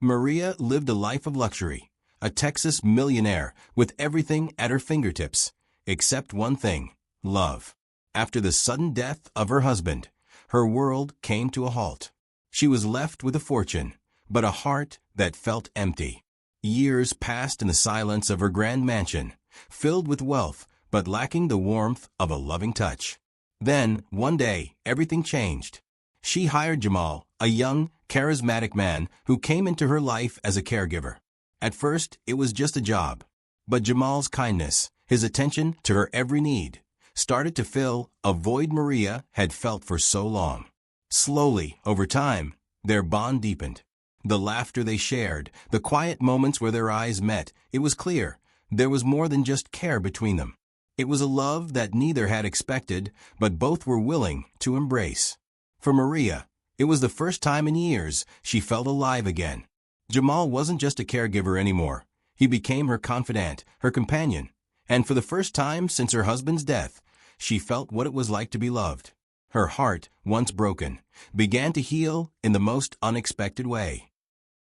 Maria lived a life of luxury, a Texas millionaire with everything at her fingertips, except one thing: love. After the sudden death of her husband, her world came to a halt. She was left with a fortune, but a heart that felt empty. Years passed in the silence of her grand mansion, filled with wealth but lacking the warmth of a loving touch. Then, one day, everything changed. She hired Jamal, a young, charismatic man who came into her life as a caregiver. At first, it was just a job. But Jamal's kindness, his attention to her every need, started to fill a void Maria had felt for so long. Slowly, over time, their bond deepened. The laughter they shared, the quiet moments where their eyes met, it was clear there was more than just care between them. It was a love that neither had expected, but both were willing to embrace. For Maria, it was the first time in years she felt alive again. Jamal wasn't just a caregiver anymore. He became her confidant, her companion, and for the first time since her husband's death, she felt what it was like to be loved. Her heart, once broken, began to heal in the most unexpected way.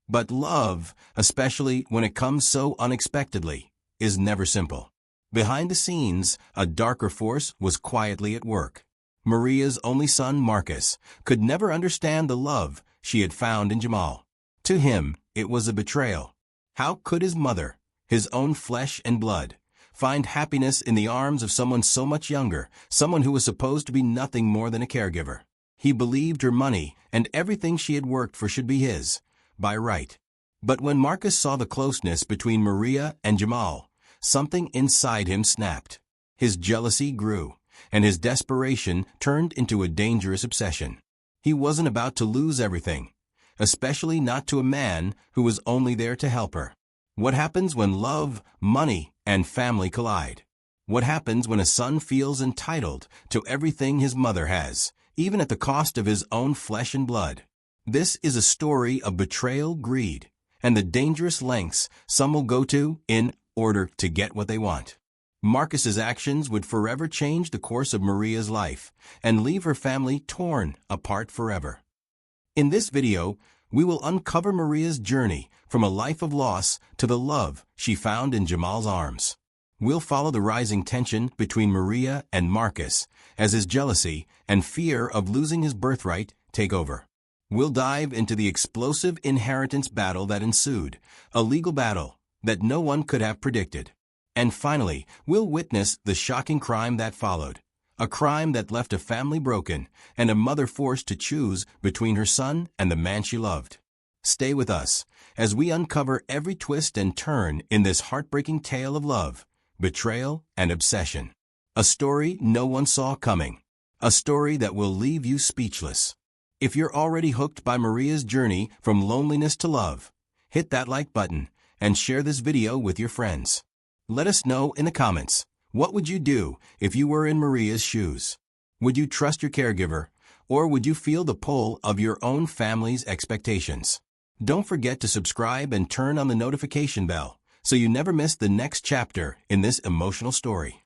But love, especially when it comes so unexpectedly, is never simple. Behind the scenes, a darker force was quietly at work. Maria's only son, Marcus, could never understand the love she had found in Jamal. To him, it was a betrayal. How could his mother, his own flesh and blood, find happiness in the arms of someone so much younger, someone who was supposed to be nothing more than a caregiver? He believed her money and everything she had worked for should be his, by right. But when Marcus saw the closeness between Maria and Jamal, something inside him snapped. His jealousy grew, and his desperation turned into a dangerous obsession. He wasn't about to lose everything, especially not to a man who was only there to help her. What happens when love, money, and family collide? What happens when a son feels entitled to everything his mother has, even at the cost of his own flesh and blood? This is a story of betrayal, greed, and the dangerous lengths some will go to in order to get what they want. Marcus's actions would forever change the course of Maria's life and leave her family torn apart forever. In this video, we will uncover Maria's journey from a life of loss to the love she found in Jamal's arms. We'll follow the rising tension between Maria and Marcus as his jealousy and fear of losing his birthright take over. We'll dive into the explosive inheritance battle that ensued, a legal battle that no one could have predicted. And finally, we'll witness the shocking crime that followed, a crime that left a family broken and a mother forced to choose between her son and the man she loved. Stay with us as we uncover every twist and turn in this heartbreaking tale of love, betrayal, and obsession. A story no one saw coming, a story that will leave you speechless. If you're already hooked by Maria's journey from loneliness to love, hit that like button and share this video with your friends. Let us know in the comments, what would you do if you were in Maria's shoes? Would you trust your caregiver, or would you feel the pull of your own family's expectations? Don't forget to subscribe and turn on the notification bell so you never miss the next chapter in this emotional story.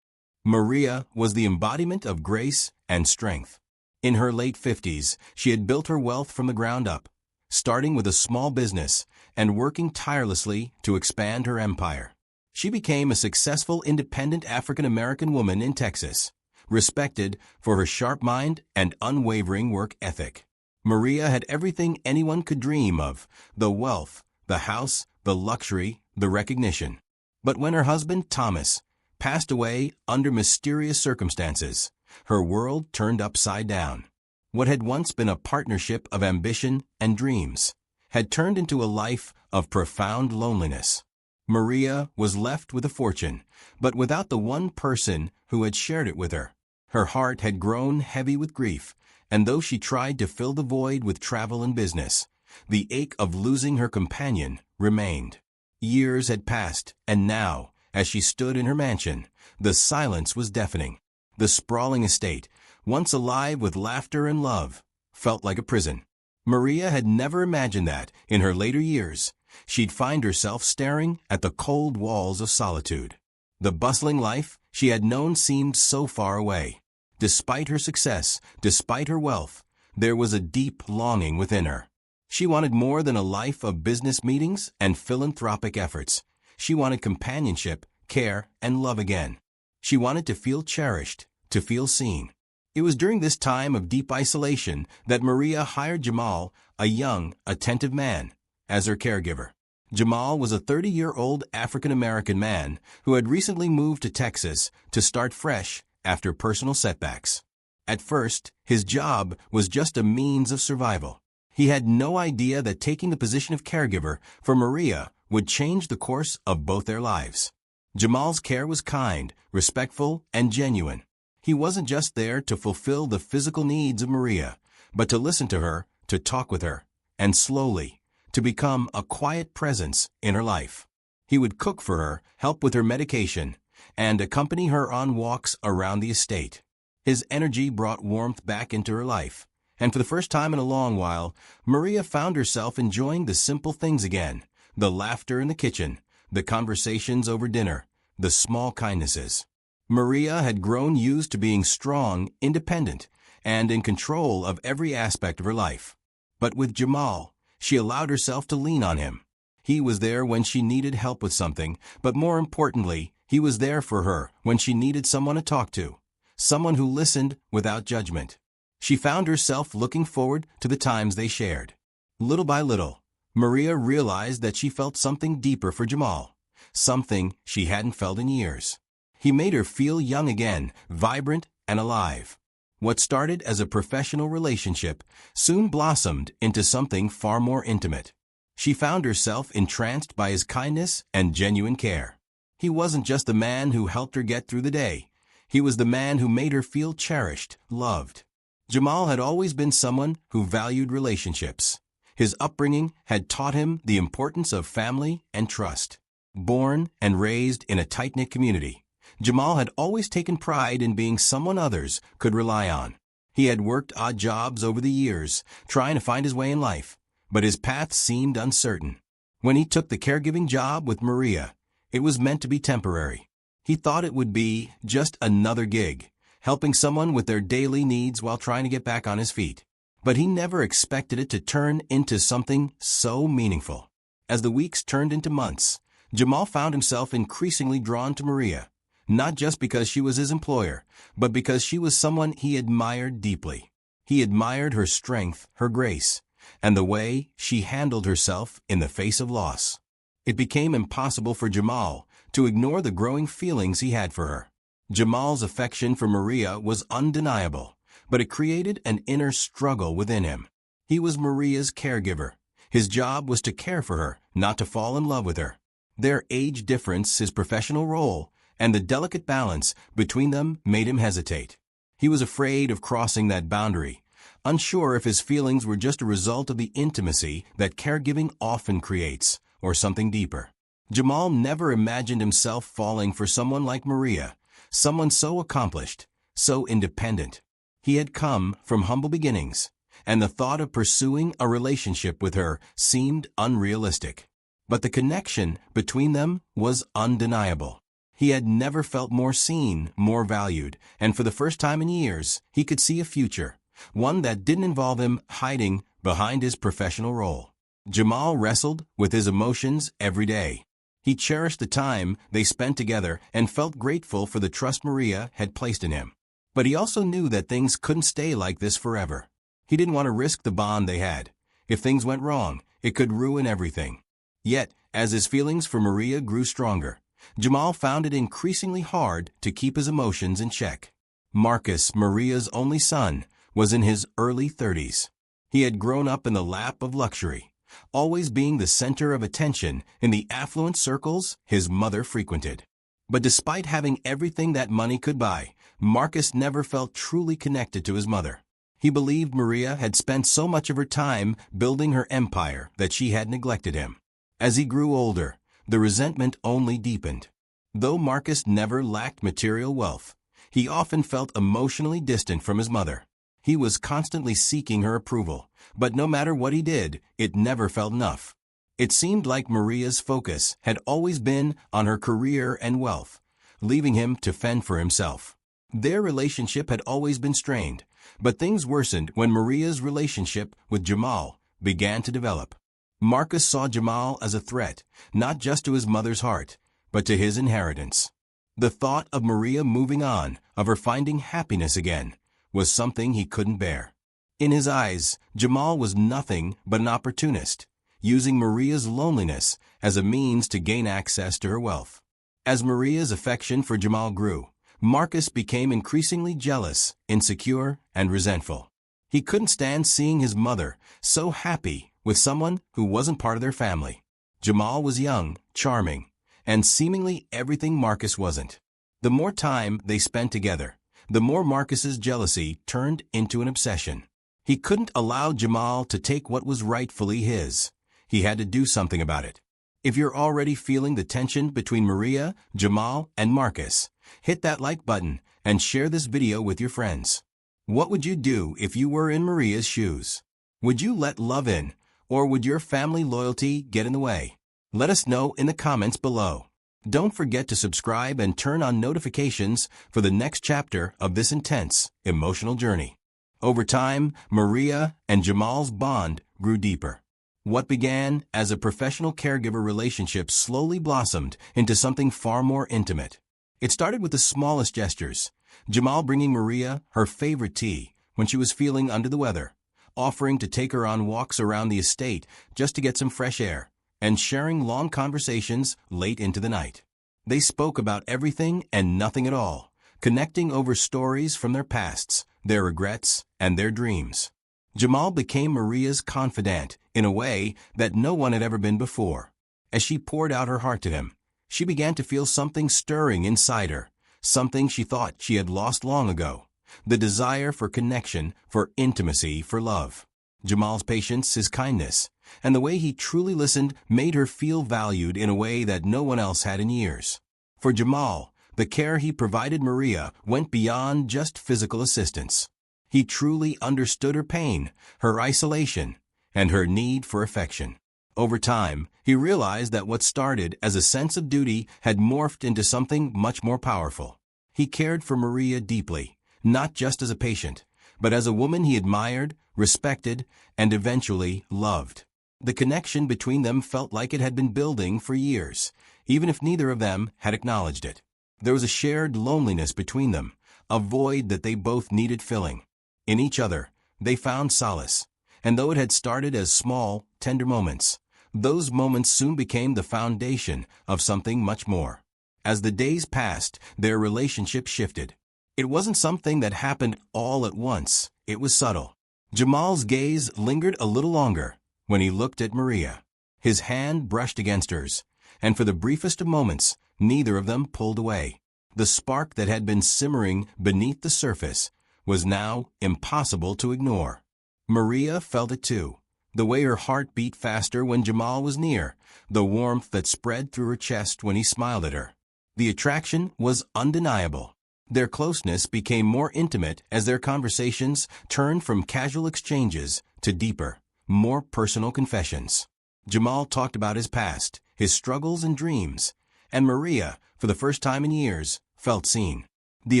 Maria was the embodiment of grace and strength. In her late 50s, she had built her wealth from the ground up, starting with a small business and working tirelessly to expand her empire. She became a successful independent African-American woman in Texas, respected for her sharp mind and unwavering work ethic. Maria had everything anyone could dream of: the wealth, the house, the luxury, the recognition. But when her husband, Thomas, passed away under mysterious circumstances, her world turned upside down. What had once been a partnership of ambition and dreams had turned into a life of profound loneliness. Maria was left with a fortune, but without the one person who had shared it with her. Her heart had grown heavy with grief, and though she tried to fill the void with travel and business, the ache of losing her companion remained. Years had passed, and now, as she stood in her mansion, the silence was deafening. The sprawling estate, once alive with laughter and love, felt like a prison. Maria had never imagined that, in her later years, she'd find herself staring at the cold walls of solitude. The bustling life she had known seemed so far away. Despite her success, despite her wealth, there was a deep longing within her. She wanted more than a life of business meetings and philanthropic efforts. She wanted companionship, care, and love again. She wanted to feel cherished, to feel seen. It was during this time of deep isolation that Maria hired Jamal, a young, attentive man, as her caregiver. Jamal was a 30-year-old African-American man who had recently moved to Texas to start fresh after personal setbacks. At first, his job was just a means of survival. He had no idea that taking the position of caregiver for Maria would change the course of both their lives. Jamal's care was kind, respectful, and genuine. He wasn't just there to fulfill the physical needs of Maria, but to listen to her, to talk with her, and slowly, to become a quiet presence in her life. He would cook for her, help with her medication, and accompany her on walks around the estate. His energy brought warmth back into her life, and for the first time in a long while, Maria found herself enjoying the simple things again, the laughter in the kitchen, the conversations over dinner, the small kindnesses. Maria had grown used to being strong, independent, and in control of every aspect of her life. But with Jamal, she allowed herself to lean on him. He was there when she needed help with something, but more importantly, he was there for her when she needed someone to talk to, someone who listened without judgment. She found herself looking forward to the times they shared. Little by little, Maria realized that she felt something deeper for Jamal, something she hadn't felt in years. He made her feel young again, vibrant and alive. What started as a professional relationship soon blossomed into something far more intimate. She found herself entranced by his kindness and genuine care. He wasn't just the man who helped her get through the day. He was the man who made her feel cherished, loved. Jamal had always been someone who valued relationships. His upbringing had taught him the importance of family and trust. Born and raised in a tight-knit community, Jamal had always taken pride in being someone others could rely on. He had worked odd jobs over the years, trying to find his way in life, but his path seemed uncertain. When he took the caregiving job with Maria, it was meant to be temporary. He thought it would be just another gig, helping someone with their daily needs while trying to get back on his feet. But he never expected it to turn into something so meaningful. As the weeks turned into months, Jamal found himself increasingly drawn to Maria, not just because she was his employer, but because she was someone he admired deeply. He admired her strength, her grace, and the way she handled herself in the face of loss. It became impossible for Jamal to ignore the growing feelings he had for her. Jamal's affection for Maria was undeniable, but it created an inner struggle within him. He was Maria's caregiver. His job was to care for her, not to fall in love with her. Their age difference, his professional role, and the delicate balance between them made him hesitate. He was afraid of crossing that boundary, unsure if his feelings were just a result of the intimacy that caregiving often creates, or something deeper. Jamal never imagined himself falling for someone like Maria, someone so accomplished, so independent. He had come from humble beginnings, and the thought of pursuing a relationship with her seemed unrealistic. But the connection between them was undeniable. He had never felt more seen, more valued, and for the first time in years, he could see a future, one that didn't involve him hiding behind his professional role. Jamal wrestled with his emotions every day. He cherished the time they spent together and felt grateful for the trust Maria had placed in him. But he also knew that things couldn't stay like this forever. He didn't want to risk the bond they had. If things went wrong, it could ruin everything. Yet, as his feelings for Maria grew stronger, Jamal found it increasingly hard to keep his emotions in check. Marcus, Maria's only son, was in his early 30s. He had grown up in the lap of luxury, always being the center of attention in the affluent circles his mother frequented. But despite having everything that money could buy, Marcus never felt truly connected to his mother. He believed Maria had spent so much of her time building her empire that she had neglected him. As he grew older, the resentment only deepened. Though Marcus never lacked material wealth, he often felt emotionally distant from his mother. He was constantly seeking her approval, but no matter what he did, it never felt enough. It seemed like Maria's focus had always been on her career and wealth, leaving him to fend for himself. Their relationship had always been strained, but things worsened when Maria's relationship with Jamal began to develop. Marcus saw Jamal as a threat, not just to his mother's heart, but to his inheritance. The thought of Maria moving on, of her finding happiness again, was something he couldn't bear. In his eyes, Jamal was nothing but an opportunist, using Maria's loneliness as a means to gain access to her wealth. As Maria's affection for Jamal grew, Marcus became increasingly jealous, insecure, and resentful. He couldn't stand seeing his mother so happy with someone who wasn't part of their family. Jamal was young, charming, and seemingly everything Marcus wasn't. The more time they spent together, the more Marcus's jealousy turned into an obsession. He couldn't allow Jamal to take what was rightfully his. He had to do something about it. If you're already feeling the tension between Maria, Jamal, and Marcus, hit that like button and share this video with your friends. What would you do if you were in Maria's shoes? Would you let love in, or would your family loyalty get in the way? Let us know in the comments below. Don't forget to subscribe and turn on notifications for the next chapter of this intense, emotional journey. Over time, Maria and Jamal's bond grew deeper. What began as a professional caregiver relationship slowly blossomed into something far more intimate. It started with the smallest gestures, Jamal bringing Maria her favorite tea when she was feeling under the weather, offering to take her on walks around the estate just to get some fresh air, and sharing long conversations late into the night. They spoke about everything and nothing at all, connecting over stories from their pasts, their regrets, and their dreams. Jamal became Maria's confidant in a way that no one had ever been before. As she poured out her heart to him, she began to feel something stirring inside her, something she thought she had lost long ago, the desire for connection, for intimacy, for love. Jamal's patience, his kindness, and the way he truly listened made her feel valued in a way that no one else had in years. For Jamal, the care he provided Maria went beyond just physical assistance. He truly understood her pain, her isolation, and her need for affection. Over time, he realized that what started as a sense of duty had morphed into something much more powerful. He cared for Maria deeply, not just as a patient, but as a woman he admired, respected, and eventually loved. The connection between them felt like it had been building for years, even if neither of them had acknowledged it. There was a shared loneliness between them, a void that they both needed filling. In each other, they found solace, and though it had started as small, tender moments, those moments soon became the foundation of something much more. As the days passed, their relationship shifted. It wasn't something that happened all at once, it was subtle. Jamal's gaze lingered a little longer when he looked at Maria. His hand brushed against hers, and for the briefest of moments, neither of them pulled away. The spark that had been simmering beneath the surface was now impossible to ignore. Maria felt it too, the way her heart beat faster when Jamal was near, the warmth that spread through her chest when he smiled at her. The attraction was undeniable. Their closeness became more intimate as their conversations turned from casual exchanges to deeper, more personal confessions. Jamal talked about his past, his struggles and dreams, and Maria, for the first time in years, felt seen. The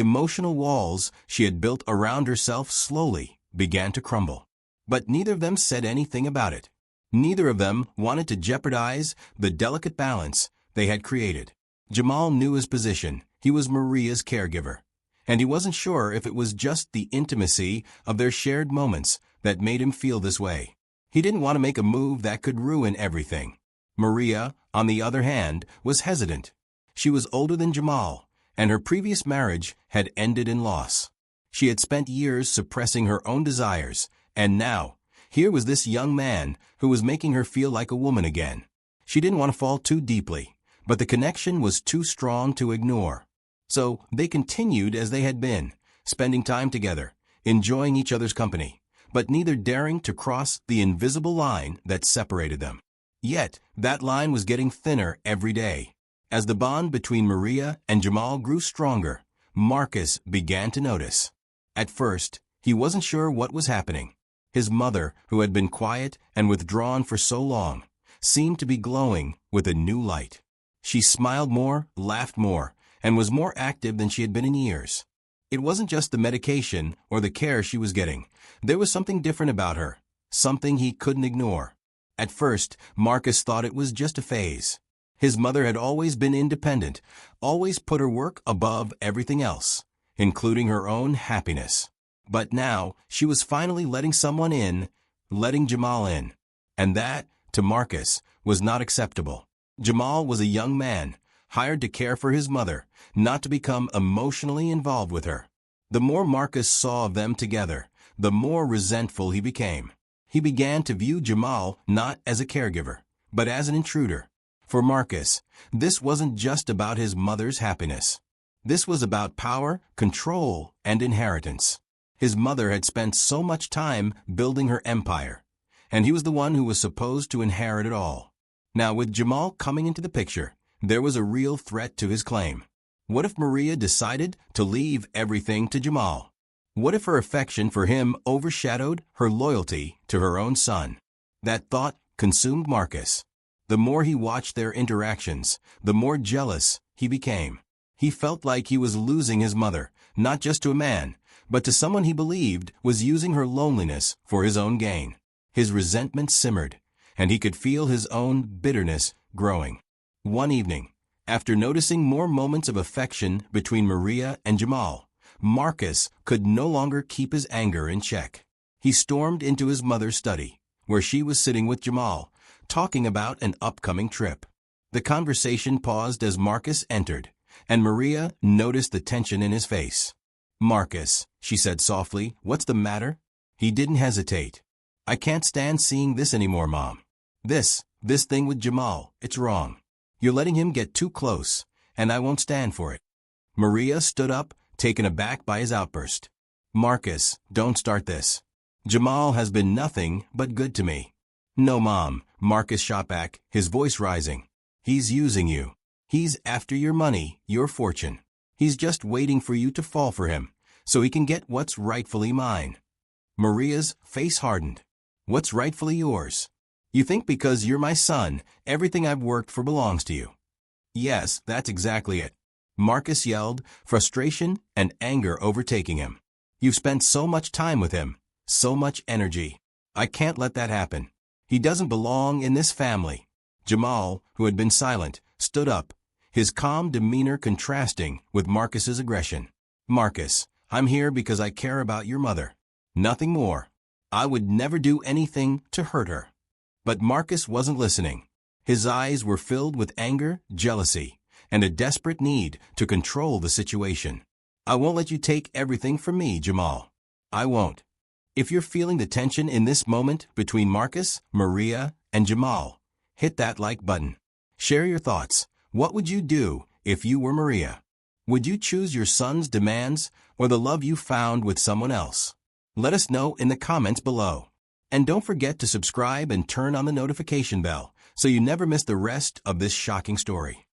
emotional walls she had built around herself slowly began to crumble. But neither of them said anything about it. Neither of them wanted to jeopardize the delicate balance they had created. Jamal knew his position. He was Maria's caregiver, and he wasn't sure if it was just the intimacy of their shared moments that made him feel this way. He didn't want to make a move that could ruin everything. Maria, on the other hand, was hesitant. She was older than Jamal, and her previous marriage had ended in loss. She had spent years suppressing her own desires, and now, here was this young man who was making her feel like a woman again. She didn't want to fall too deeply, but the connection was too strong to ignore. So they continued as they had been, spending time together, enjoying each other's company, but neither daring to cross the invisible line that separated them. Yet, that line was getting thinner every day. As the bond between Maria and Jamal grew stronger, Marcus began to notice. At first, he wasn't sure what was happening. His mother, who had been quiet and withdrawn for so long, seemed to be glowing with a new light. She smiled more, laughed more, and was more active than she had been in years. It wasn't just the medication or the care she was getting. There was something different about her, something he couldn't ignore. At first, Marcus thought it was just a phase. His mother had always been independent, always put her work above everything else, including her own happiness. But now, she was finally letting someone in, letting Jamal in. And that, to Marcus, was not acceptable. Jamal was a young man, hired to care for his mother, not to become emotionally involved with her. The more Marcus saw of them together, the more resentful he became. He began to view Jamal not as a caregiver, but as an intruder. For Marcus, this wasn't just about his mother's happiness. This was about power, control, and inheritance. His mother had spent so much time building her empire, and he was the one who was supposed to inherit it all. Now, with Jamal coming into the picture, there was a real threat to his claim. What if Maria decided to leave everything to Jamal? What if her affection for him overshadowed her loyalty to her own son? That thought consumed Marcus. The more he watched their interactions, the more jealous he became. He felt like he was losing his mother, not just to a man, but to someone he believed was using her loneliness for his own gain. His resentment simmered, and he could feel his own bitterness growing. One evening, after noticing more moments of affection between Maria and Jamal, Marcus could no longer keep his anger in check. He stormed into his mother's study, where she was sitting with Jamal, talking about an upcoming trip. The conversation paused as Marcus entered, and Maria noticed the tension in his face. "Marcus," she said softly, "what's the matter?" He didn't hesitate. "I can't stand seeing this anymore, Mom. This thing with Jamal, it's wrong. You're letting him get too close, and I won't stand for it." Maria stood up, taken aback by his outburst. "Marcus, don't start this. Jamal has been nothing but good to me." "No, Mom," Marcus shot back, his voice rising. "He's using you. He's after your money, your fortune. He's just waiting for you to fall for him, so he can get what's rightfully mine." Maria's face hardened. "What's rightfully yours? You think because you're my son, everything I've worked for belongs to you?" "Yes, that's exactly it," Marcus yelled, frustration and anger overtaking him. "You've spent so much time with him, so much energy. I can't let that happen. He doesn't belong in this family." Jamal, who had been silent, stood up, his calm demeanor contrasting with Marcus's aggression. "Marcus, I'm here because I care about your mother. Nothing more. I would never do anything to hurt her." But Marcus wasn't listening. His eyes were filled with anger, jealousy, and a desperate need to control the situation. "I won't let you take everything from me, Jamal. I won't." If you're feeling the tension in this moment between Marcus, Maria, and Jamal, hit that like button. Share your thoughts. What would you do if you were Maria? Would you choose your son's demands or the love you found with someone else? Let us know in the comments below. And don't forget to subscribe and turn on the notification bell so you never miss the rest of this shocking story.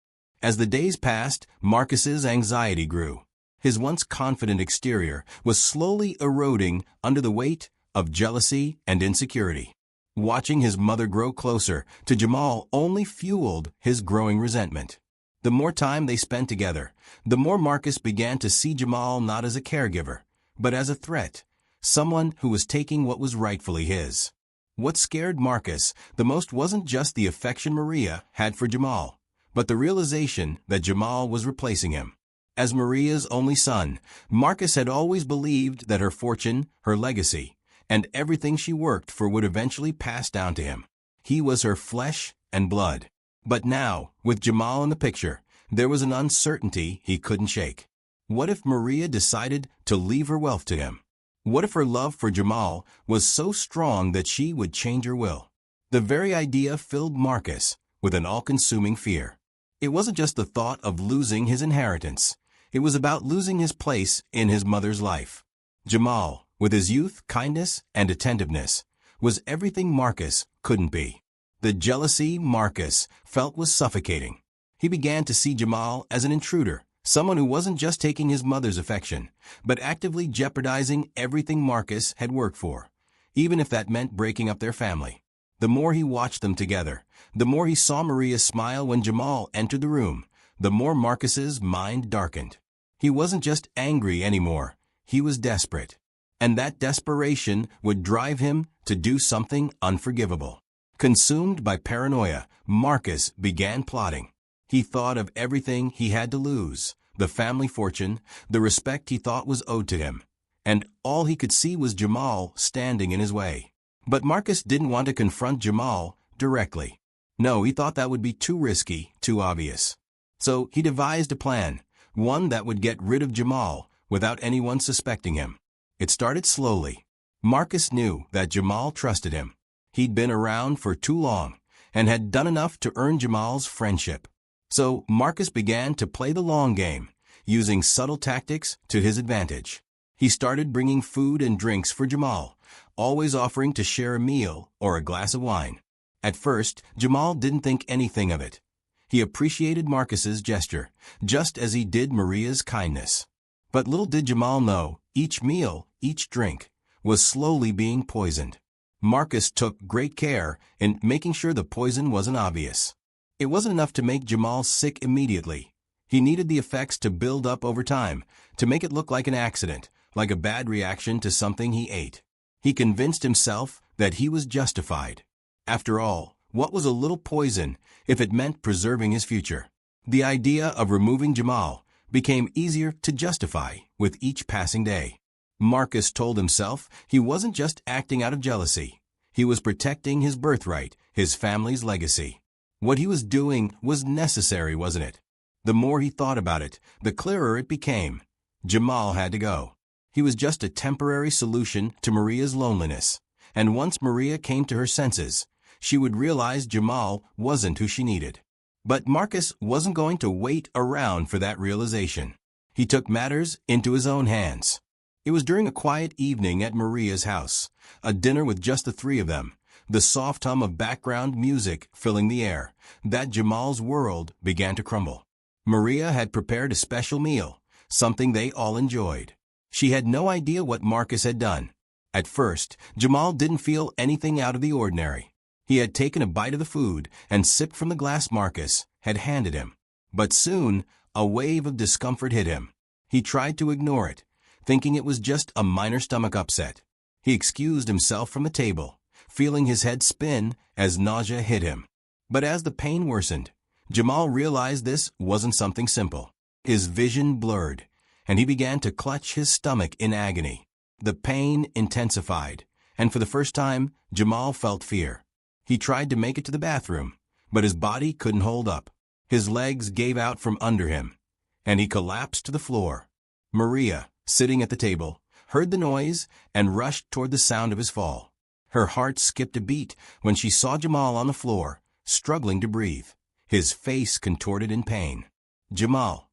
As the days passed, Marcus's anxiety grew. His once confident exterior was slowly eroding under the weight of jealousy and insecurity. Watching his mother grow closer to Jamal only fueled his growing resentment. The more time they spent together, the more Marcus began to see Jamal not as a caregiver, but as a threat, someone who was taking what was rightfully his. What scared Marcus the most wasn't just the affection Maria had for Jamal, but the realization that Jamal was replacing him. As Maria's only son, Marcus had always believed that her fortune, her legacy, and everything she worked for would eventually pass down to him. He was her flesh and blood. But now, with Jamal in the picture, there was an uncertainty he couldn't shake. What if Maria decided to leave her wealth to him? What if her love for Jamal was so strong that she would change her will? The very idea filled Marcus with an all-consuming fear. It wasn't just the thought of losing his inheritance. It was about losing his place in his mother's life. Jamal, with his youth, kindness, and attentiveness, was everything Marcus couldn't be. The jealousy Marcus felt was suffocating. He began to see Jamal as an intruder, someone who wasn't just taking his mother's affection, but actively jeopardizing everything Marcus had worked for, even if that meant breaking up their family. The more he watched them together, the more he saw Maria smile when Jamal entered the room, the more Marcus's mind darkened. He wasn't just angry anymore, he was desperate. and that desperation would drive him to do something unforgivable. Consumed by paranoia, Marcus began plotting. He thought of everything he had to lose, the family fortune, the respect he thought was owed to him, and all he could see was Jamal standing in his way. But Marcus didn't want to confront Jamal directly. No, he thought that would be too risky, too obvious. So he devised a plan, one that would get rid of Jamal without anyone suspecting him. It started slowly. Marcus knew that Jamal trusted him. He'd been around for too long and had done enough to earn Jamal's friendship. So Marcus began to play the long game, using subtle tactics to his advantage. He started bringing food and drinks for Jamal, always offering to share a meal or a glass of wine. At first, Jamal didn't think anything of it. He appreciated Marcus's gesture, just as he did Maria's kindness. But little did Jamal know, each meal, each drink, was slowly being poisoned. Marcus took great care in making sure the poison wasn't obvious. It wasn't enough to make Jamal sick immediately. He needed the effects to build up over time, to make it look like an accident, like a bad reaction to something he ate. He convinced himself that he was justified. After all, what was a little poison if it meant preserving his future? The idea of removing Jamal became easier to justify with each passing day. Marcus told himself he wasn't just acting out of jealousy. He was protecting his birthright, his family's legacy. What he was doing was necessary, wasn't it? The more he thought about it, the clearer it became. Jamal had to go. He was just a temporary solution to Maria's loneliness. And once Maria came to her senses, she would realize Jamal wasn't who she needed. But Marcus wasn't going to wait around for that realization. He took matters into his own hands. It was during a quiet evening at Maria's house, a dinner with just the three of them, the soft hum of background music filling the air, that Jamal's world began to crumble. Maria had prepared a special meal, something they all enjoyed. She had no idea what Marcus had done. At first, Jamal didn't feel anything out of the ordinary. He had taken a bite of the food and sipped from the glass Marcus had handed him. But soon, a wave of discomfort hit him. He tried to ignore it, thinking it was just a minor stomach upset. He excused himself from the table, feeling his head spin as nausea hit him. But as the pain worsened, Jamal realized this wasn't something simple. His vision blurred, and he began to clutch his stomach in agony. The pain intensified, and for the first time, Jamal felt fear. He tried to make it to the bathroom, but his body couldn't hold up. His legs gave out from under him, and he collapsed to the floor. Maria, sitting at the table, heard the noise and rushed toward the sound of his fall. Her heart skipped a beat when she saw Jamal on the floor, struggling to breathe, his face contorted in pain. "Jamal!"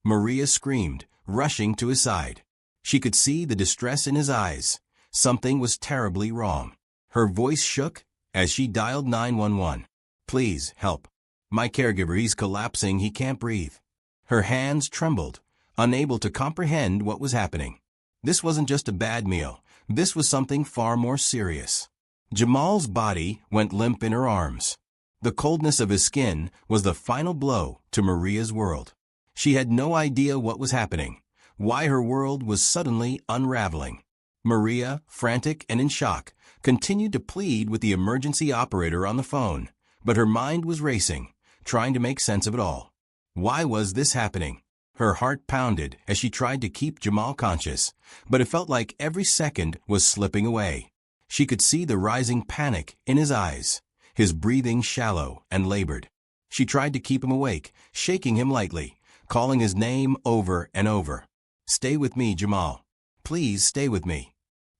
Maria screamed, rushing to his side. She could see the distress in his eyes. Something was terribly wrong. Her voice shook as she dialed 911. "Please, help. My caregiver, he's collapsing, he can't breathe." Her hands trembled, unable to comprehend what was happening. This wasn't just a bad meal. This was something far more serious. Jamal's body went limp in her arms. The coldness of his skin was the final blow to Maria's world. She had no idea what was happening, why her world was suddenly unraveling. Maria, frantic and in shock, continued to plead with the emergency operator on the phone, but her mind was racing, trying to make sense of it all. Why was this happening? Her heart pounded as she tried to keep Jamal conscious, but it felt like every second was slipping away. She could see the rising panic in his eyes, his breathing shallow and labored. She tried to keep him awake, shaking him lightly, calling his name over and over. "Stay with me, Jamal. Please stay with me."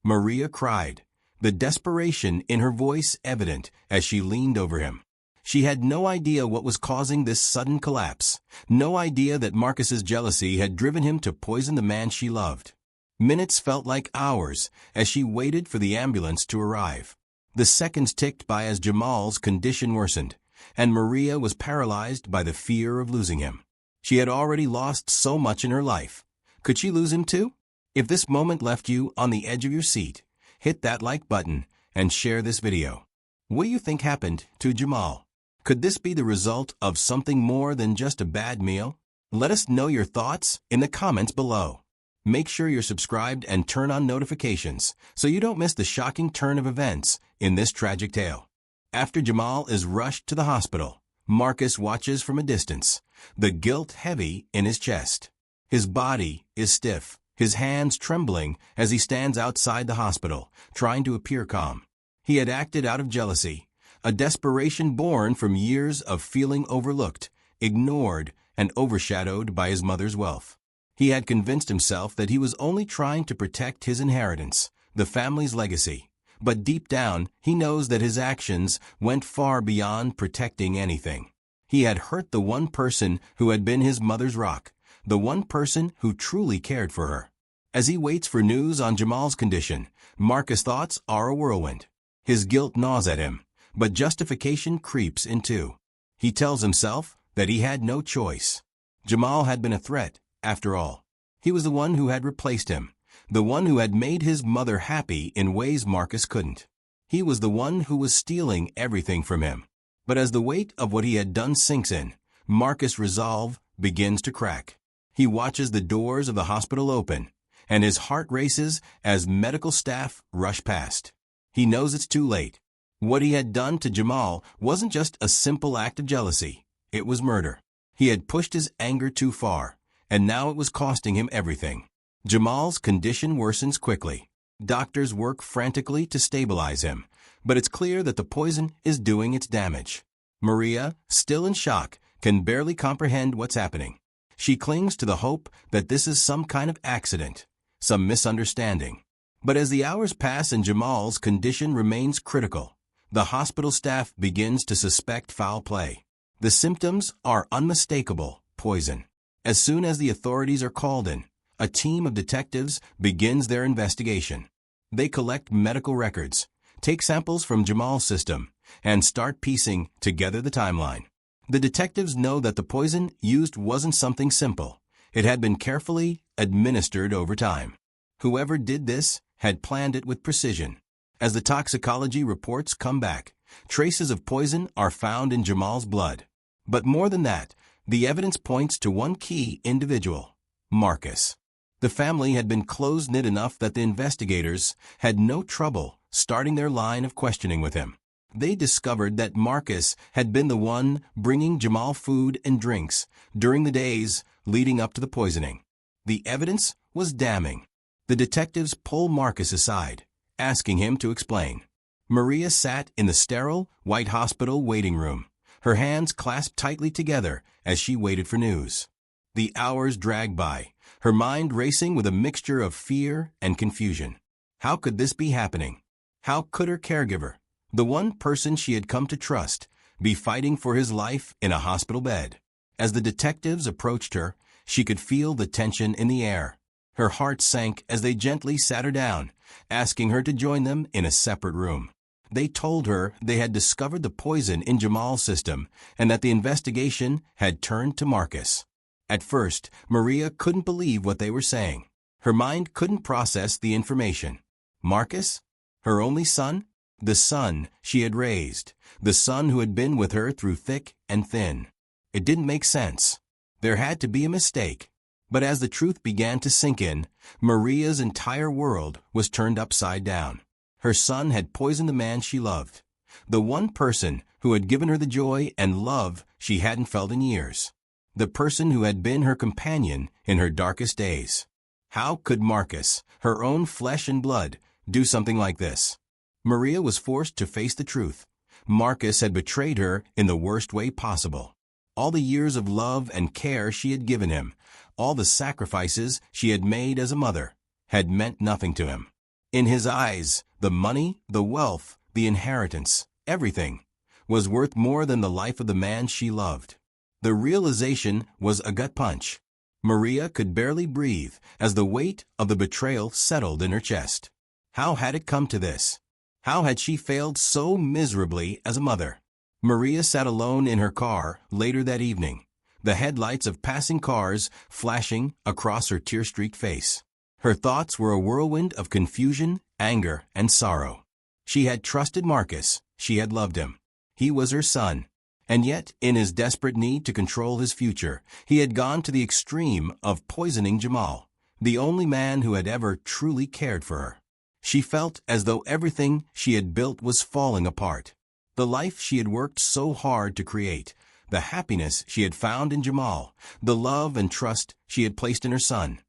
Maria cried, the desperation in her voice evident as she leaned over him. She had no idea what was causing this sudden collapse, no idea that Marcus's jealousy had driven him to poison the man she loved. Minutes felt like hours as she waited for the ambulance to arrive. The seconds ticked by as Jamal's condition worsened, and Maria was paralyzed by the fear of losing him. She had already lost so much in her life. Could she lose him too? If this moment left you on the edge of your seat, hit that like button and share this video. What do you think happened to Jamal? Could this be the result of something more than just a bad meal? Let us know your thoughts in the comments below. Make sure you're subscribed and turn on notifications so you don't miss the shocking turn of events in this tragic tale. After Jamal is rushed to the hospital, Marcus watches from a distance, the guilt heavy in his chest. His body is stiff, his hands trembling as he stands outside the hospital, trying to appear calm. He had acted out of jealousy, a desperation born from years of feeling overlooked, ignored, and overshadowed by his mother's wealth. He had convinced himself that he was only trying to protect his inheritance, the family's legacy. But deep down, he knows that his actions went far beyond protecting anything. He had hurt the one person who had been his mother's rock, the one person who truly cared for her. As he waits for news on Jamal's condition, Marcus' thoughts are a whirlwind. His guilt gnaws at him, but justification creeps in too. He tells himself that he had no choice. Jamal had been a threat, after all. He was the one who had replaced him, the one who had made his mother happy in ways Marcus couldn't. He was the one who was stealing everything from him. But as the weight of what he had done sinks in, Marcus' resolve begins to crack. He watches the doors of the hospital open, and his heart races as medical staff rush past. He knows it's too late. What he had done to Jamal wasn't just a simple act of jealousy. It was murder. He had pushed his anger too far, and now it was costing him everything. Jamal's condition worsens quickly. Doctors work frantically to stabilize him, but it's clear that the poison is doing its damage. Maria, still in shock, can barely comprehend what's happening. She clings to the hope that this is some kind of accident, some misunderstanding. But as the hours pass and Jamal's condition remains critical, the hospital staff begins to suspect foul play. The symptoms are unmistakable: poison. As soon as the authorities are called in, a team of detectives begins their investigation. They collect medical records, take samples from Jamal's system, and start piecing together the timeline. The detectives know that the poison used wasn't something simple. It had been carefully administered over time. Whoever did this had planned it with precision. As the toxicology reports come back, traces of poison are found in Jamal's blood. But more than that, the evidence points to one key individual: Marcus. The family had been close-knit enough that the investigators had no trouble starting their line of questioning with him. They discovered that Marcus had been the one bringing Jamal food and drinks during the days leading up to the poisoning. The evidence was damning. The detectives pull Marcus aside, asking him to explain. Maria sat in the sterile, white hospital waiting room, her hands clasped tightly together as she waited for news. The hours dragged by, her mind racing with a mixture of fear and confusion. How could this be happening? How could her caregiver, the one person she had come to trust, be fighting for his life in a hospital bed? As the detectives approached her, she could feel the tension in the air. Her heart sank as they gently sat her down, asking her to join them in a separate room. They told her they had discovered the poison in Jamal's system and that the investigation had turned to Marcus. At first, Maria couldn't believe what they were saying. Her mind couldn't process the information. Marcus? Her only son? The son she had raised. The son who had been with her through thick and thin. It didn't make sense. There had to be a mistake. But as the truth began to sink in, Maria's entire world was turned upside down. Her son had poisoned the man she loved, the one person who had given her the joy and love she hadn't felt in years, the person who had been her companion in her darkest days. How could Marcus, her own flesh and blood, do something like this? Maria was forced to face the truth. Marcus had betrayed her in the worst way possible. All the years of love and care she had given him, all the sacrifices she had made as a mother, had meant nothing to him. In his eyes, the money, the wealth, the inheritance, everything, was worth more than the life of the man she loved. The realization was a gut punch. Maria could barely breathe as the weight of the betrayal settled in her chest. How had it come to this? How had she failed so miserably as a mother? Maria sat alone in her car later that evening, the headlights of passing cars flashing across her tear-streaked face. Her thoughts were a whirlwind of confusion, anger, and sorrow. She had trusted Marcus. She had loved him. He was her son. And yet, in his desperate need to control his future, he had gone to the extreme of poisoning Jamal, the only man who had ever truly cared for her. She felt as though everything she had built was falling apart. The life she had worked so hard to create, the happiness she had found in Jamal, the love and trust she had placed in her son,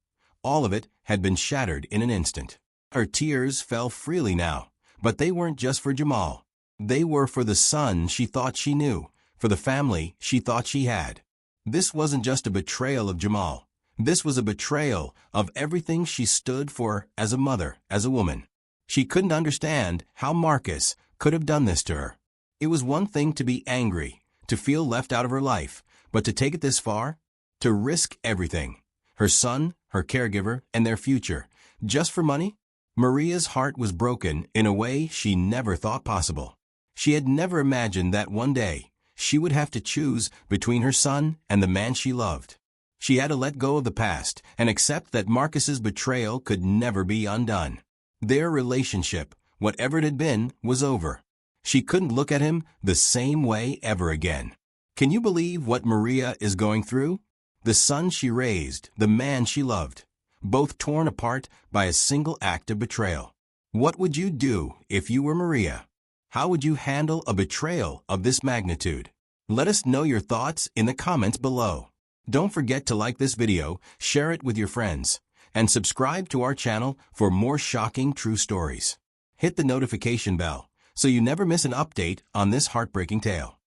all of it had been shattered in an instant. Her tears fell freely now, but they weren't just for Jamal. They were for the son she thought she knew, for the family she thought she had. This wasn't just a betrayal of Jamal. This was a betrayal of everything she stood for as a mother, as a woman. She couldn't understand how Marcus could have done this to her. It was one thing to be angry, to feel left out of her life, but to take it this far? To risk everything. Her son, her caregiver, and their future, just for money? Maria's heart was broken in a way she never thought possible. She had never imagined that one day she would have to choose between her son and the man she loved. She had to let go of the past and accept that Marcus's betrayal could never be undone. Their relationship, whatever it had been, was over. She couldn't look at him the same way ever again. Can you believe what Maria is going through? The son she raised, the man she loved, both torn apart by a single act of betrayal. What would you do if you were Maria? How would you handle a betrayal of this magnitude? Let us know your thoughts in the comments below. Don't forget to like this video, share it with your friends, and subscribe to our channel for more shocking true stories. Hit the notification bell so you never miss an update on this heartbreaking tale.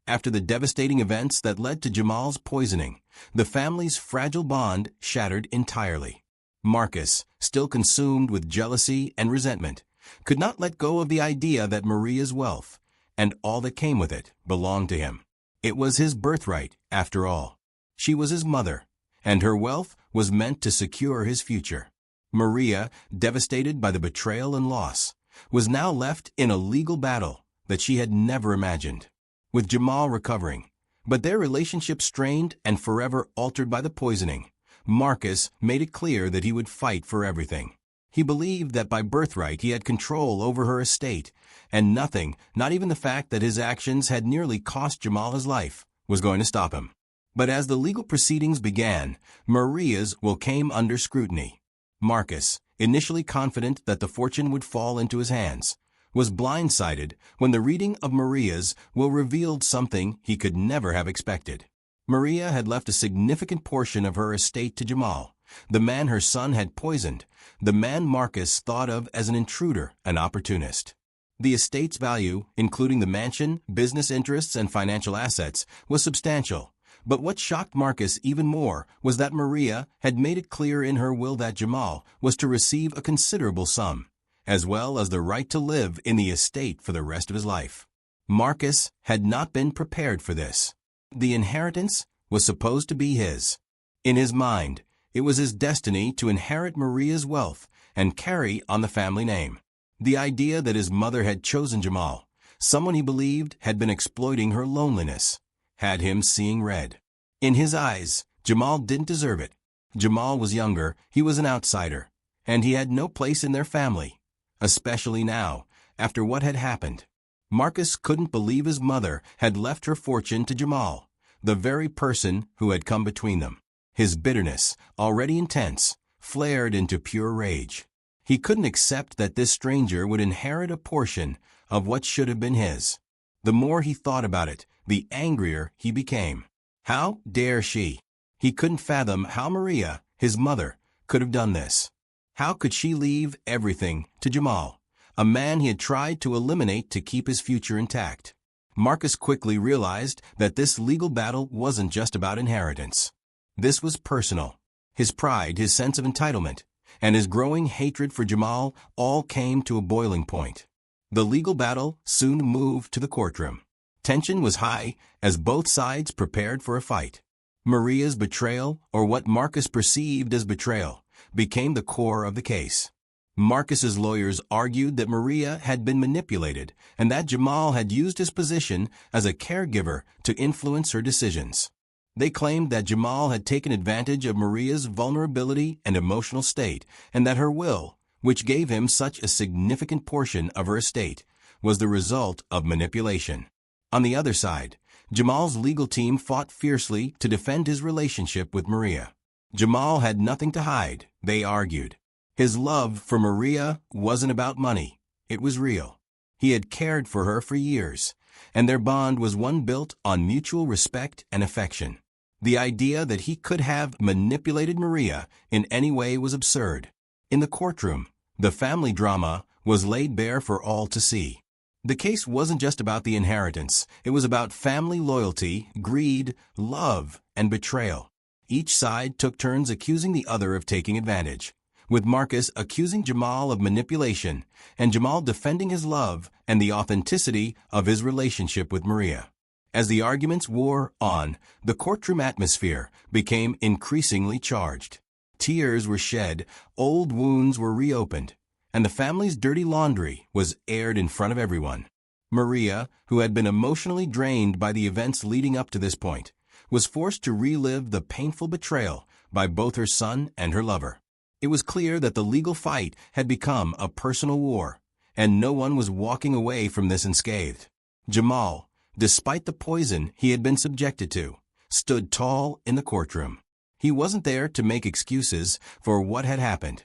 After the devastating events that led to Jamal's poisoning, the family's fragile bond shattered entirely. Marcus, still consumed with jealousy and resentment, could not let go of the idea that Maria's wealth, and all that came with it, belonged to him. It was his birthright, after all. She was his mother, and her wealth was meant to secure his future. Maria, devastated by the betrayal and loss, was now left in a legal battle that she had never imagined. With Jamal recovering, but their relationship strained and forever altered by the poisoning, Marcus made it clear that he would fight for everything. He believed that by birthright he had control over her estate, and nothing, not even the fact that his actions had nearly cost Jamal his life, was going to stop him. But as the legal proceedings began, Maria's will came under scrutiny. Marcus, initially confident that the fortune would fall into his hands, was blindsided when the reading of Maria's will revealed something he could never have expected. Maria had left a significant portion of her estate to Jamal, the man her son had poisoned, the man Marcus thought of as an intruder, an opportunist. The estate's value, including the mansion, business interests, and financial assets, was substantial. But what shocked Marcus even more was that Maria had made it clear in her will that Jamal was to receive a considerable sum, as well as the right to live in the estate for the rest of his life. Marcus had not been prepared for this. The inheritance was supposed to be his. In his mind, it was his destiny to inherit Maria's wealth and carry on the family name. The idea that his mother had chosen Jamal, someone he believed had been exploiting her loneliness, had him seeing red. In his eyes, Jamal didn't deserve it. Jamal was younger, he was an outsider, and he had no place in their family, especially now, after what had happened. Marcus couldn't believe his mother had left her fortune to Jamal, the very person who had come between them. His bitterness, already intense, flared into pure rage. He couldn't accept that this stranger would inherit a portion of what should have been his. The more he thought about it, the angrier he became. How dare she? He couldn't fathom how Maria, his mother, could have done this. How could she leave everything to Jamal, a man he had tried to eliminate to keep his future intact? Marcus quickly realized that this legal battle wasn't just about inheritance. This was personal. His pride, his sense of entitlement, and his growing hatred for Jamal all came to a boiling point. The legal battle soon moved to the courtroom. Tension was high as both sides prepared for a fight. Maria's betrayal, or what Marcus perceived as betrayal, became the core of the case. Marcus's lawyers argued that Maria had been manipulated and that Jamal had used his position as a caregiver to influence her decisions. They claimed that Jamal had taken advantage of Maria's vulnerability and emotional state, and that her will, which gave him such a significant portion of her estate, was the result of manipulation. On the other side, Jamal's legal team fought fiercely to defend his relationship with Maria. Jamal had nothing to hide, they argued. His love for Maria wasn't about money. It was real. He had cared for her for years, and their bond was one built on mutual respect and affection. The idea that he could have manipulated Maria in any way was absurd. In the courtroom, the family drama was laid bare for all to see. The case wasn't just about the inheritance. It was about family loyalty, greed, love, and betrayal. Each side took turns accusing the other of taking advantage, with Marcus accusing Jamal of manipulation and Jamal defending his love and the authenticity of his relationship with Maria. As the arguments wore on, the courtroom atmosphere became increasingly charged. Tears were shed, old wounds were reopened, and the family's dirty laundry was aired in front of everyone. Maria, who had been emotionally drained by the events leading up to this point, was forced to relive the painful betrayal by both her son and her lover. It was clear that the legal fight had become a personal war, and no one was walking away from this unscathed. Jamal, despite the poison he had been subjected to, stood tall in the courtroom. He wasn't there to make excuses for what had happened.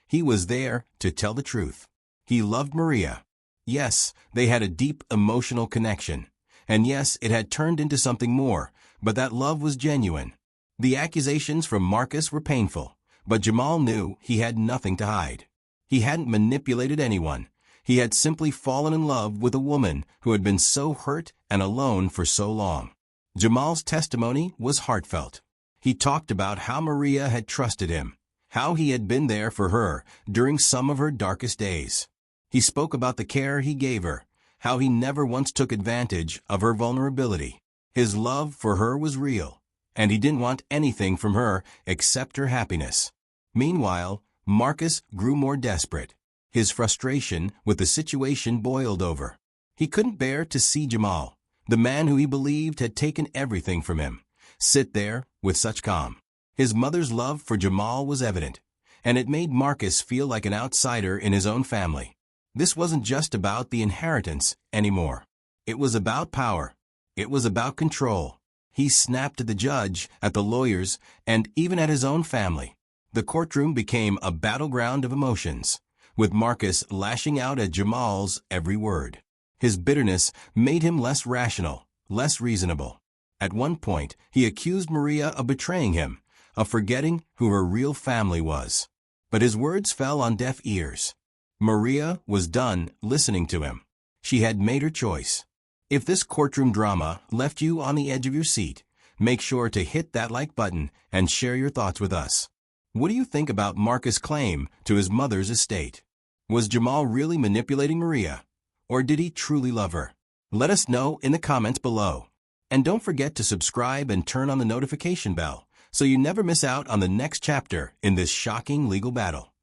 He was there to tell the truth. He loved Maria. Yes, they had a deep emotional connection. And yes, it had turned into something more, but that love was genuine. The accusations from Marcus were painful, but Jamal knew he had nothing to hide. He hadn't manipulated anyone. He had simply fallen in love with a woman who had been so hurt and alone for so long. Jamal's testimony was heartfelt. He talked about how Maria had trusted him, how he had been there for her during some of her darkest days. He spoke about the care he gave her, how he never once took advantage of her vulnerability. His love for her was real, and he didn't want anything from her except her happiness. Meanwhile, Marcus grew more desperate. His frustration with the situation boiled over. He couldn't bear to see Jamal, the man who he believed had taken everything from him, sit there with such calm. His mother's love for Jamal was evident, and it made Marcus feel like an outsider in his own family. This wasn't just about the inheritance anymore. It was about power. It was about control. He snapped at the judge, at the lawyers, and even at his own family. The courtroom became a battleground of emotions, with Marcus lashing out at Jamal's every word. His bitterness made him less rational, less reasonable. At one point, he accused Maria of betraying him, of forgetting who her real family was. But his words fell on deaf ears. Maria was done listening to him. She had made her choice. If this courtroom drama left you on the edge of your seat, make sure to hit that like button and share your thoughts with us. What do you think about Marcus' claim to his mother's estate? Was Jamal really manipulating Maria, or did he truly love her? Let us know in the comments below. And don't forget to subscribe and turn on the notification bell so you never miss out on the next chapter in this shocking legal battle.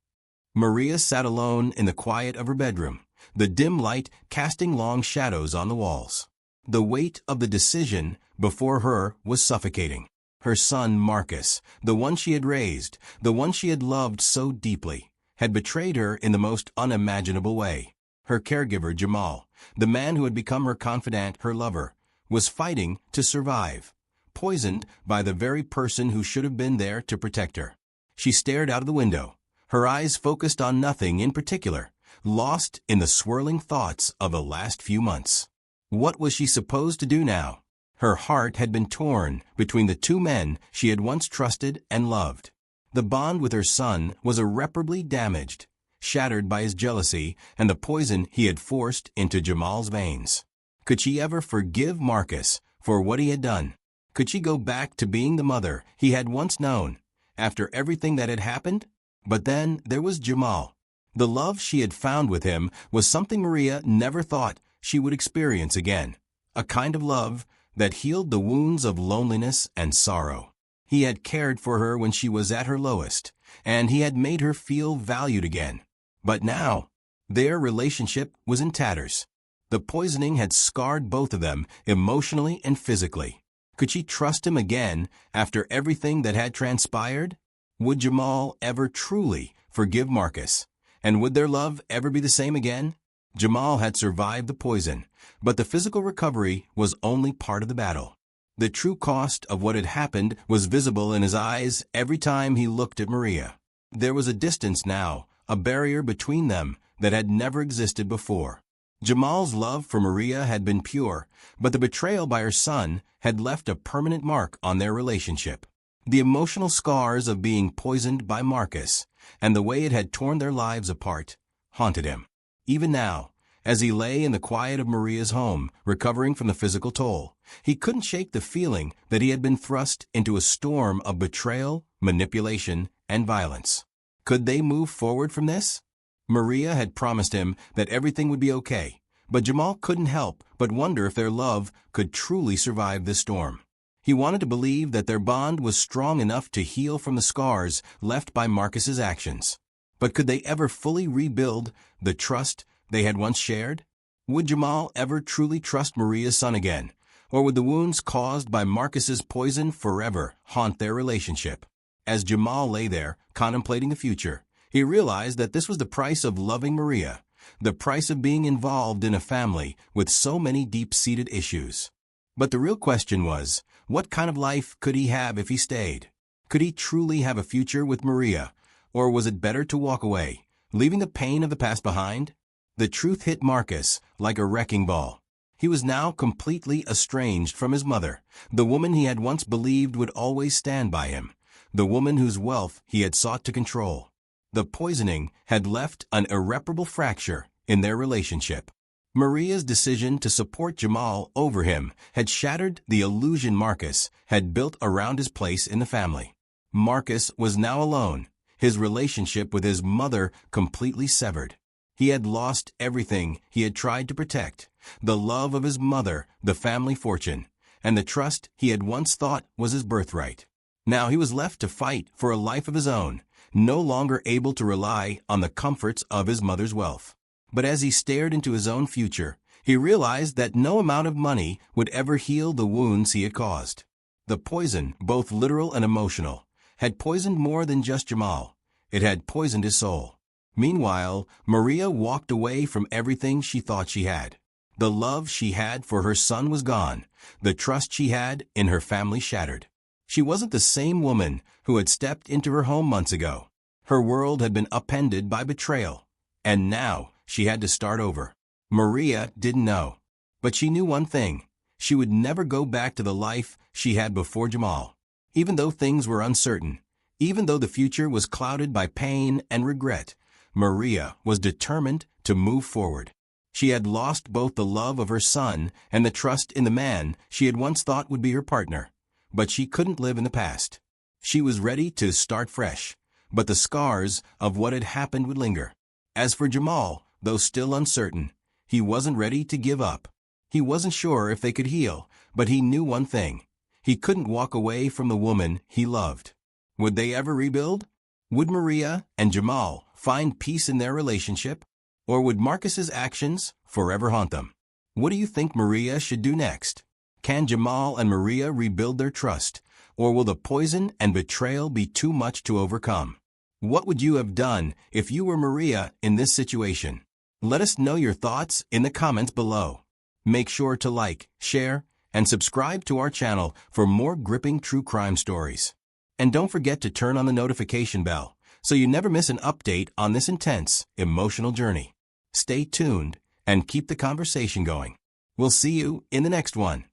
Maria sat alone in the quiet of her bedroom, the dim light casting long shadows on the walls. The weight of the decision before her was suffocating. Her son Marcus, the one she had raised, the one she had loved so deeply, had betrayed her in the most unimaginable way. Her caregiver Jamal, the man who had become her confidant, her lover, was fighting to survive, poisoned by the very person who should have been there to protect her. She stared out of the window, her eyes focused on nothing in particular, lost in the swirling thoughts of the last few months. What was she supposed to do now? Her heart had been torn between the two men she had once trusted and loved. The bond with her son was irreparably damaged, shattered by his jealousy and the poison he had forced into Jamal's veins. Could she ever forgive Marcus for what he had done? Could she go back to being the mother he had once known, after everything that had happened? But then there was Jamal. The love she had found with him was something Maria never thought she would experience again, a kind of love that healed the wounds of loneliness and sorrow. He had cared for her when she was at her lowest, and he had made her feel valued again. But now, their relationship was in tatters. The poisoning had scarred both of them emotionally and physically. Could she trust him again after everything that had transpired? Would Jamal ever truly forgive Marcus? And would their love ever be the same again? Jamal had survived the poison, but the physical recovery was only part of the battle. The true cost of what had happened was visible in his eyes every time he looked at Maria. There was a distance now, a barrier between them that had never existed before. Jamal's love for Maria had been pure, but the betrayal by her son had left a permanent mark on their relationship. The emotional scars of being poisoned by Marcus, and the way it had torn their lives apart, haunted him. Even now, as he lay in the quiet of Maria's home, recovering from the physical toll, he couldn't shake the feeling that he had been thrust into a storm of betrayal, manipulation, and violence. Could they move forward from this? Maria had promised him that everything would be okay, but Jamal couldn't help but wonder if their love could truly survive this storm. He wanted to believe that their bond was strong enough to heal from the scars left by Marcus's actions. But could they ever fully rebuild the trust they had once shared? Would Jamal ever truly trust Maria's son again, or would the wounds caused by Marcus's poison forever haunt their relationship? As Jamal lay there, contemplating the future, he realized that this was the price of loving Maria, the price of being involved in a family with so many deep-seated issues. But the real question was, what kind of life could he have if he stayed? Could he truly have a future with Maria, or was it better to walk away, leaving the pain of the past behind? The truth hit Marcus like a wrecking ball. He was now completely estranged from his mother, the woman he had once believed would always stand by him, the woman whose wealth he had sought to control. The poisoning had left an irreparable fracture in their relationship. Maria's decision to support Jamal over him had shattered the illusion Marcus had built around his place in the family. Marcus was now alone, his relationship with his mother completely severed. He had lost everything he had tried to protect, the love of his mother, the family fortune, and the trust he had once thought was his birthright. Now he was left to fight for a life of his own, no longer able to rely on the comforts of his mother's wealth. But as he stared into his own future, he realized that no amount of money would ever heal the wounds he had caused. The poison, both literal and emotional, had poisoned more than just Jamal. It had poisoned his soul. Meanwhile, Maria walked away from everything she thought she had. The love she had for her son was gone, the trust she had in her family shattered. She wasn't the same woman who had stepped into her home months ago. Her world had been upended by betrayal, and now she had to start over. Maria didn't know, but she knew one thing. She would never go back to the life she had before Jamal. Even though things were uncertain, even though the future was clouded by pain and regret, Maria was determined to move forward. She had lost both the love of her son and the trust in the man she had once thought would be her partner. But she couldn't live in the past. She was ready to start fresh, but the scars of what had happened would linger. As for Jamal, though still uncertain, he wasn't ready to give up. He wasn't sure if they could heal, but he knew one thing. He couldn't walk away from the woman he loved. Would they ever rebuild? Would Maria and Jamal find peace in their relationship? Or would Marcus's actions forever haunt them? What do you think Maria should do next? Can Jamal and Maria rebuild their trust, or will the poison and betrayal be too much to overcome? What would you have done if you were Maria in this situation? Let us know your thoughts in the comments below. Make sure to like, share, and subscribe to our channel for more gripping true crime stories. And don't forget to turn on the notification bell so you never miss an update on this intense, emotional journey. Stay tuned and keep the conversation going. We'll see you in the next one.